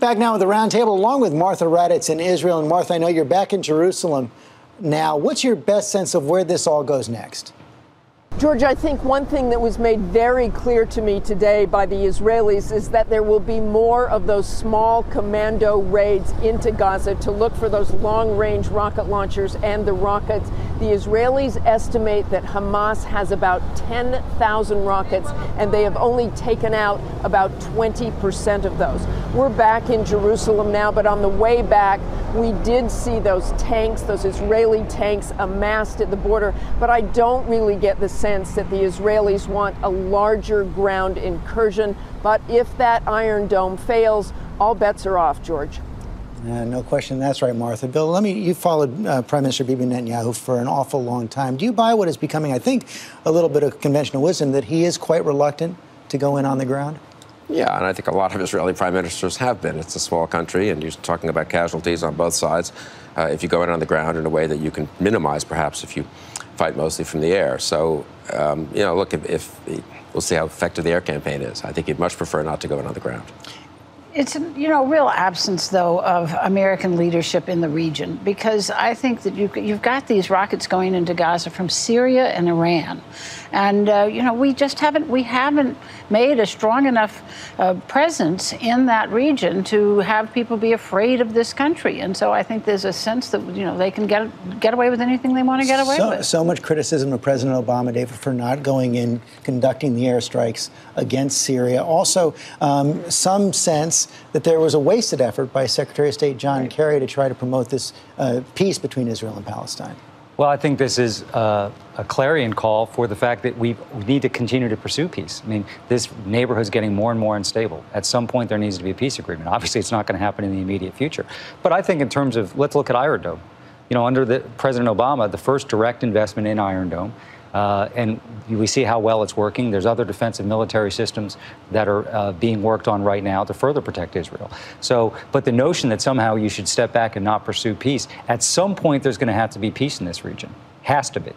Back now with the roundtable, along with Martha Raddatz in Israel. And Martha, I know you're back in Jerusalem now. What's your best sense of where this all goes next? George, I think one thing that was made very clear to me today by the Israelis is that there will be more of those small commando raids into Gaza to look for those long-range rocket launchers and the rockets. The Israelis estimate that Hamas has about 10,000 rockets, and they have only taken out about 20% of those. We're back in Jerusalem now, but on the way back, we did see those tanks, those Israeli tanks amassed at the border, but I don't really get the sense that the Israelis want a larger ground incursion. But if that Iron Dome fails, all bets are off, George. No question. That's right, Martha. Bill, you followed Prime Minister Bibi Netanyahu for an awful long time. Do you buy what is becoming, I think, a little bit of conventional wisdom that he is quite reluctant to go in on the ground? Yeah, and I think a lot of Israeli prime ministers have been. It's a small country, and you're talking about casualties on both sides. If you go in on the ground in a way that you can minimize, perhaps, if you fight mostly from the air. So, look, if we'll see how effective the air campaign is. I think he'd much prefer not to go in on the ground. It's a real absence, though, of American leadership in the region, because I think that you've got these rockets going into Gaza from Syria and Iran, and we haven't made a strong enough presence in that region to have people be afraid of this country, and so I think there's a sense that they can get away with anything they want to get away with. So much criticism of President Obama, David, for not going in, conducting the airstrikes against Syria. Also, some sense that there was a wasted effort by Secretary of State John Kerry to try to promote this peace between Israel and Palestine. Well, I think this is a clarion call for the fact that we need to continue to pursue peace. I mean, this neighborhood is getting more and more unstable. At some point, there needs to be a peace agreement. Obviously, it's not going to happen in the immediate future. But I think in terms of, let's look at Iron Dome. Under President Obama, the first direct investment in Iron Dome, and we see how well it's working. There's other defensive military systems that are being worked on right now to further protect Israel. But the notion that somehow you should step back and not pursue peace, at some point there's going to have to be peace in this region. Has to be.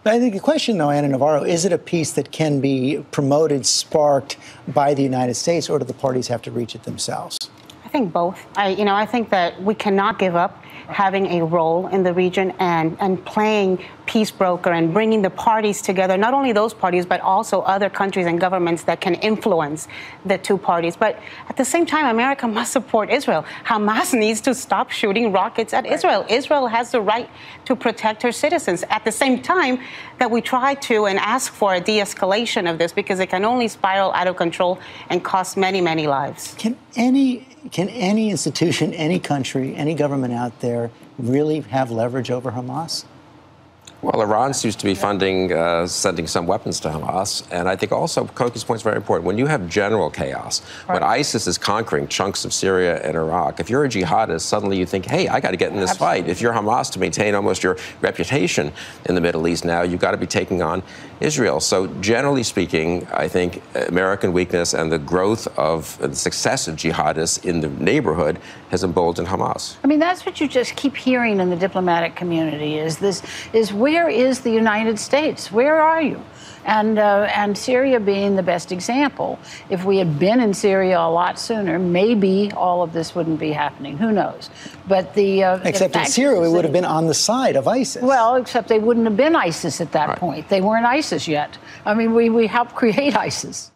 But I think the question, though, Anna Navarro, is it a peace that can be promoted, sparked by the United States, or do the parties have to reach it themselves? I think both. I think that we cannot give up having a role in the region and playing peace broker and bringing the parties together, not only those parties, but also other countries and governments that can influence the two parties. But at the same time, America must support Israel. Hamas needs to stop shooting rockets at Israel. Israel has the right to protect her citizens. At the same time that we try to and ask for a de-escalation of this, because it can only spiral out of control and cost many, many lives. Can any institution, any country, any government out there really have leverage over Hamas? Well, Iran seems to be funding, sending some weapons to Hamas. And I think also, Koki's point is very important. When you have general chaos, when ISIS is conquering chunks of Syria and Iraq, if you're a jihadist, suddenly you think, hey, I got to get in this fight. If you're Hamas, to maintain almost your reputation in the Middle East now, you've got to be taking on Israel. So generally speaking, I think American weakness and the growth of the success of jihadists in the neighborhood has emboldened Hamas. I mean, that's what you just keep hearing in the diplomatic community is where is the United States? Where are you? And Syria being the best example. If we had been in Syria a lot sooner, maybe all of this wouldn't be happening. Who knows? But except in Syria, we would have been on the side of ISIS. Well, except they wouldn't have been ISIS at that point. They weren't ISIS yet. I mean, we helped create ISIS.